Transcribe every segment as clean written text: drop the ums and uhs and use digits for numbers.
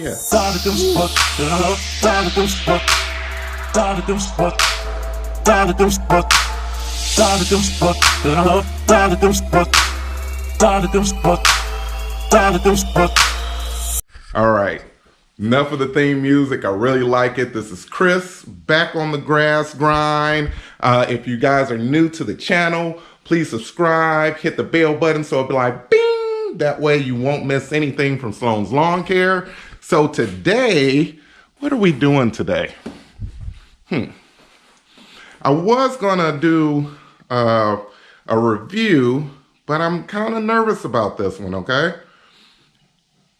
Yeah. All right. Enough of the theme music. I really like it. This is Chris, back on the grass grind. If you guys are new to the channel, please subscribe, hit the bell button so it'll be like bing. That way you won't miss anything from Sloan's Lawn Care. So today, what are we doing today? I was gonna do a review, but I'm kind of nervous about this one, okay?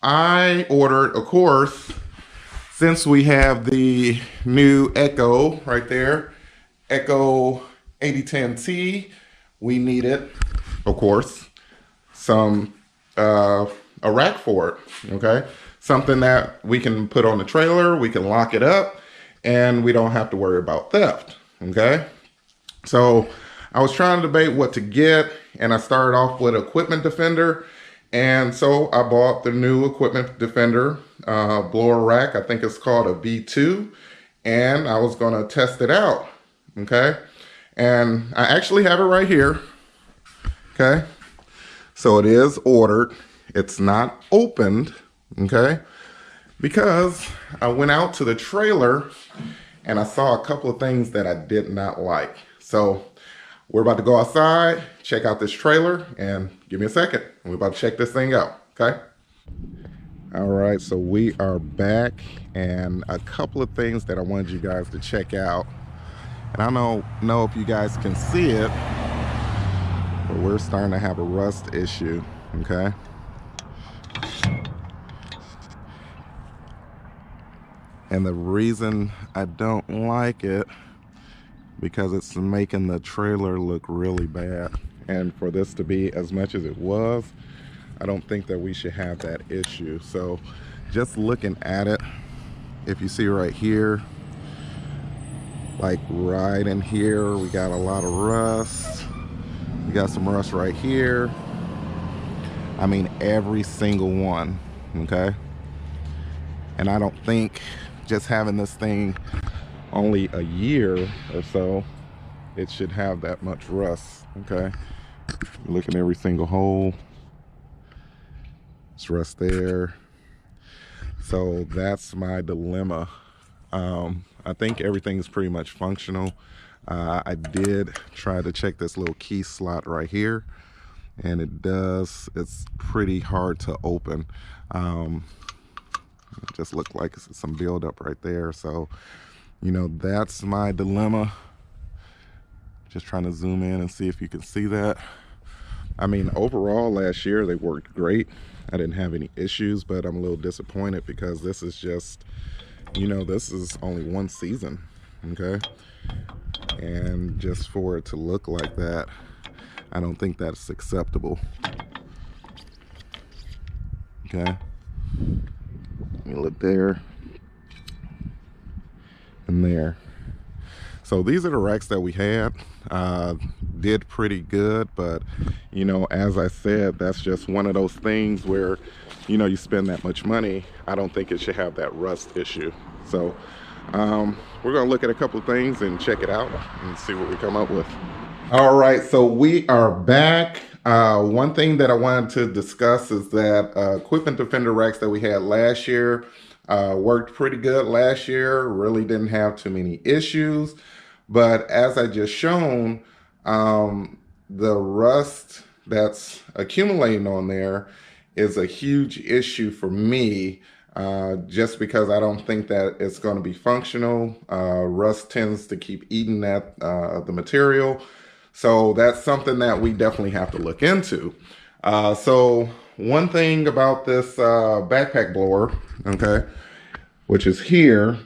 I ordered, of course, since we have the new Echo right there, Echo 8010T, we needed, of course, a rack for it, okay? Something that we can put on the trailer, we can lock it up, and we don't have to worry about theft, okay? So I was trying to debate what to get, and I started off with Equipment Defender. And so I bought the new Equipment Defender blower rack. I think it's called a V2. And I was going to test it out. Okay. And I actually have it right here. Okay. So it is ordered. It's not opened. Okay. Because I went out to the trailer and I saw a couple of things that I did not like. So we're about to go outside, check out this trailer, and give me a second. We're about to check this thing out, okay? All right, so we are back, and a couple of things that I wanted you guys to check out. And I don't know if you guys can see it, but we're starting to have a rust issue, okay? And the reason I don't like it, because it's making the trailer look really bad. And for this to be as much as it was, I don't think that we should have that issue. So just looking at it, if you see right here, like right in here, we got a lot of rust. We got some rust right here. I mean, every single one, okay? And I don't think just having this thing only a year or so, it should have that much rust, okay? Look at every single hole. It's rust there. So that's my dilemma. I think everything's pretty much functional. I did try to check this little key slot right here, and it's pretty hard to open. It just looked like some buildup right there. So, you know, that's my dilemma. Just trying to zoom in and see if you can see that. I mean, overall last year they worked great. I didn't have any issues, but I'm a little disappointed because this is just, you know, this is only one season, okay? And just for it to look like that, I don't think that's acceptable. Okay? Let me look there. And there. So these are the racks that we had. Did pretty good, but you know, as I said, that's just one of those things where, you know, you spend that much money, I don't think it should have that rust issue. So we're gonna look at a couple of things and check it out and see what we come up with. All right, so we are back. One thing that I wanted to discuss is that Equipment Defender racks that we had last year worked pretty good last year, really didn't have too many issues. But as I just shown, the rust that's accumulating on there is a huge issue for me, just because I don't think that it's going to be functional. Rust tends to keep eating at the material. So that's something that we definitely have to look into. So one thing about this backpack blower, okay, which is here,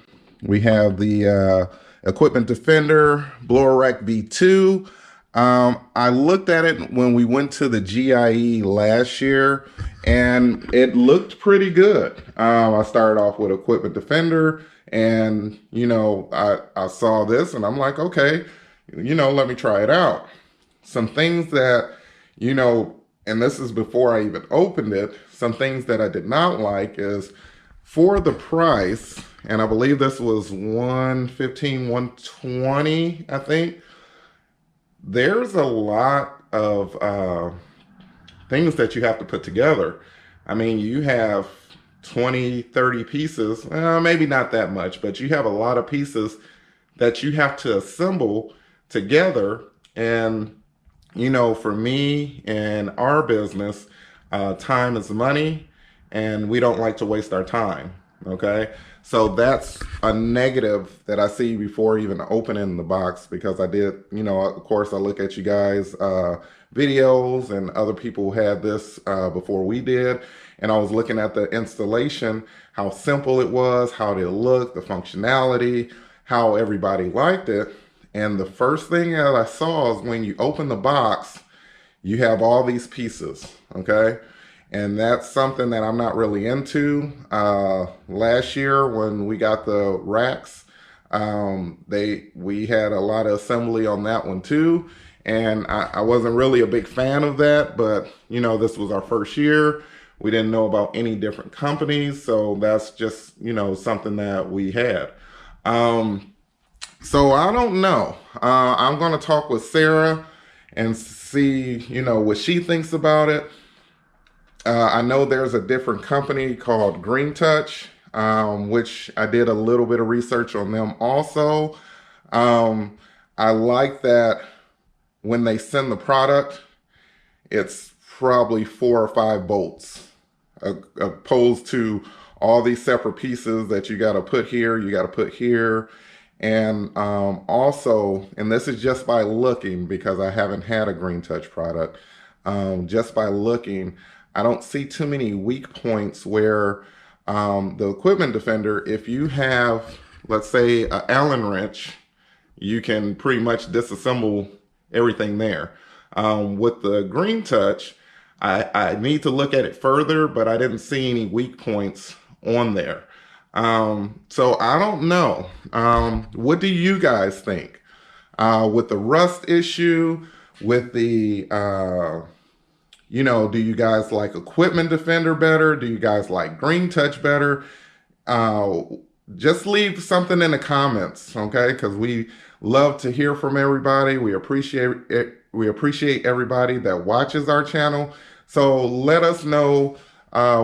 we have the Equipment Defender Blower Rack V2. I looked at it when we went to the GIE last year, and it looked pretty good. I started off with Equipment Defender, and you know, I saw this, and I'm like, okay, you know, let me try it out. Some things that, you know, and this is before I even opened it, some things that I did not like is for the price, and I believe this was 115, 120, I think, there's a lot of things that you have to put together. I mean, you have 20, 30 pieces, maybe not that much, but you have a lot of pieces that you have to assemble together. And, you know, for me and our business, time is money, and we don't like to waste our time. Okay. So that's a negative that I see before even opening the box, because I did, you know, of course, I look at you guys' videos, and other people had this before we did. And I was looking at the installation, how simple it was, how it looked, the functionality, how everybody liked it. And the first thing that I saw is when you open the box, you have all these pieces, okay? And that's something that I'm not really into. Last year when we got the racks, we had a lot of assembly on that one too. And I wasn't really a big fan of that, but you know, this was our first year. We didn't know about any different companies. So that's just, you know, something that we had. So I don't know. I'm going to talk with Sarah and see, you know, what she thinks about it. I know there's a different company called Green Touch, which I did a little bit of research on them also. I like that when they send the product, it's probably 4 or 5 bolts, opposed to all these separate pieces that you got to put here, you got to put here. And also, and this is just by looking, because I haven't had a Green Touch product, just by looking, I don't see too many weak points where the equipment defender, if you have, let's say, an Allen wrench, you can pretty much disassemble everything there. With the Green Touch, I need to look at it further, but I didn't see any weak points on there. So I don't know. What do you guys think? With the rust issue, with the, you know, do you guys like Equipment Defender better? Do you guys like Green Touch better? Just leave something in the comments, okay? Because we love to hear from everybody. We appreciate it. We appreciate everybody that watches our channel. So let us know,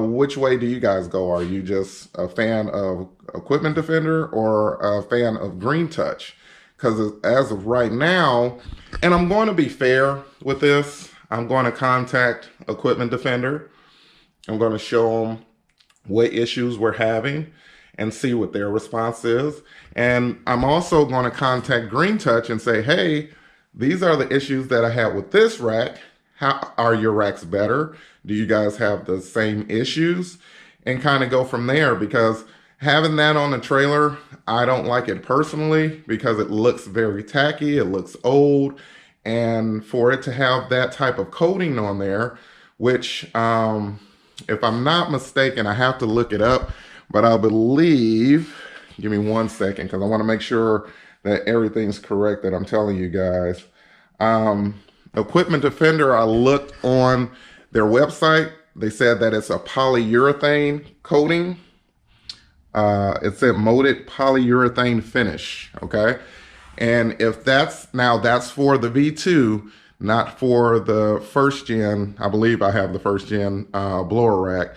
which way do you guys go? Are you just a fan of Equipment Defender or a fan of Green Touch? Because as of right now, and I'm going to be fair with this, I'm going to contact Equipment Defender. I'm going to show them what issues we're having and see what their response is. And I'm also going to contact Green Touch and say, hey, these are the issues that I had with this rack. How are your racks better? Do you guys have the same issues? And kind of go from there, because having that on the trailer, I don't like it personally, because it looks very tacky, it looks old. And for it to have that type of coating on there, which if I'm not mistaken, I have to look it up, but I believe, give me 1 second, because I want to make sure that everything's correct that I'm telling you guys. Equipment Defender, I looked on their website. They said that it's a polyurethane coating. It said molded polyurethane finish, okay? And if that's, now that's for the V2, not for the first gen. I believe I have the first gen blower rack.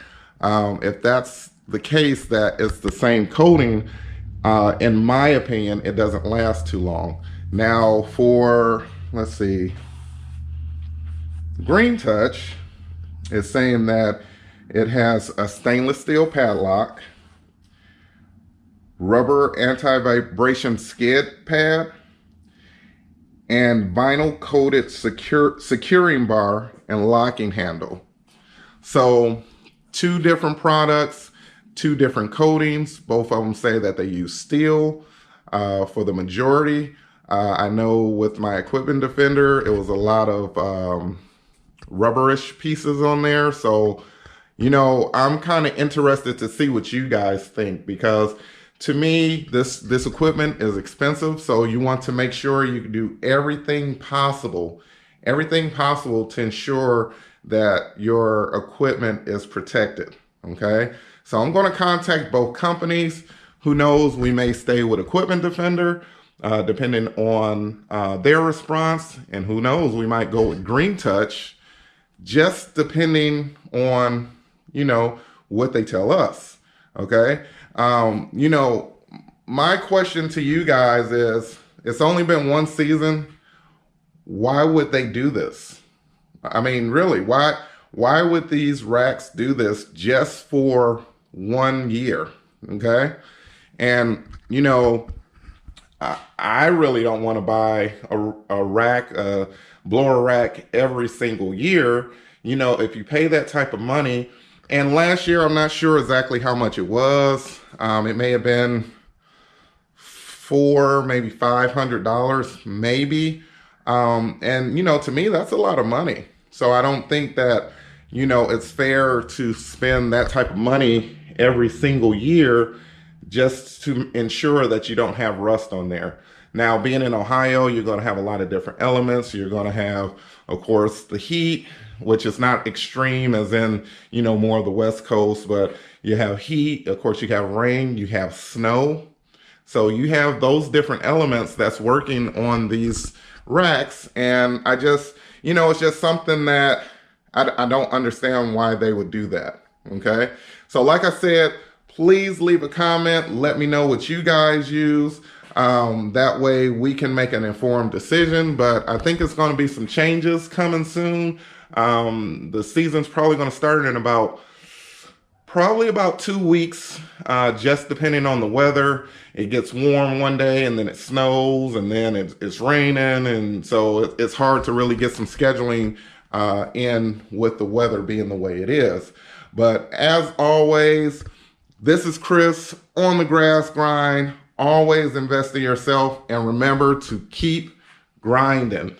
If that's the case, that it's the same coating, in my opinion, it doesn't last too long. Now for, let's see, Green Touch is saying that it has a stainless steel padlock, rubber anti-vibration skid pad, and vinyl coated securing bar and locking handle. So 2 different products, 2 different coatings. Both of them say that they use steel for the majority. I know with my Equipment Defender, it was a lot of rubberish pieces on there. So, you know, I'm kind of interested to see what you guys think, because to me, this equipment is expensive. So you want to make sure you do everything possible to ensure that your equipment is protected. Okay, so I'm going to contact both companies. Who knows, we may stay with Equipment Defender depending on their response, and who knows, we might go with Green Touch just depending on, you know, what they tell us. Okay, you know, my question to you guys is, it's only been one season. Why would they do this? I mean, really, why would these racks do this just for 1 year? Okay, and you know, I really don't want to buy a rack, a blower rack every single year. You know, if you pay that type of money, and last year I'm not sure exactly how much it was. It may have been maybe $500, maybe. And you know, to me, that's a lot of money. So I don't think that, you know, it's fair to spend that type of money every single year just to ensure that you don't have rust on there. Now, being in Ohio, you're going to have a lot of different elements. You're going to have, of course, the heat, which is not extreme as in, you know, more of the West Coast, but you have heat. Of course, you have rain, you have snow. So you have those different elements that's working on these racks. And I just, you know, it's just something that I don't understand why they would do that. Okay. So like I said, please leave a comment. Let me know what you guys use. That way we can make an informed decision. But I think it's going to be some changes coming soon. The season's probably going to start in about 2 weeks, just depending on the weather. It gets warm one day and then it snows and then it's raining. And so it's hard to really get some scheduling in with the weather being the way it is. But as always, this is Chris on the grass grind. Always invest in yourself and remember to keep grinding.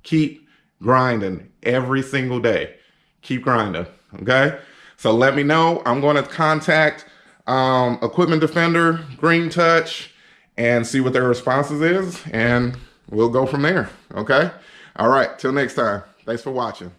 Keep grinding every single day. Keep grinding, okay? So let me know. I'm going to contact Equipment Defender, Green Touch, and see what their responses is, and we'll go from there, okay? All right, till next time. Thanks for watching.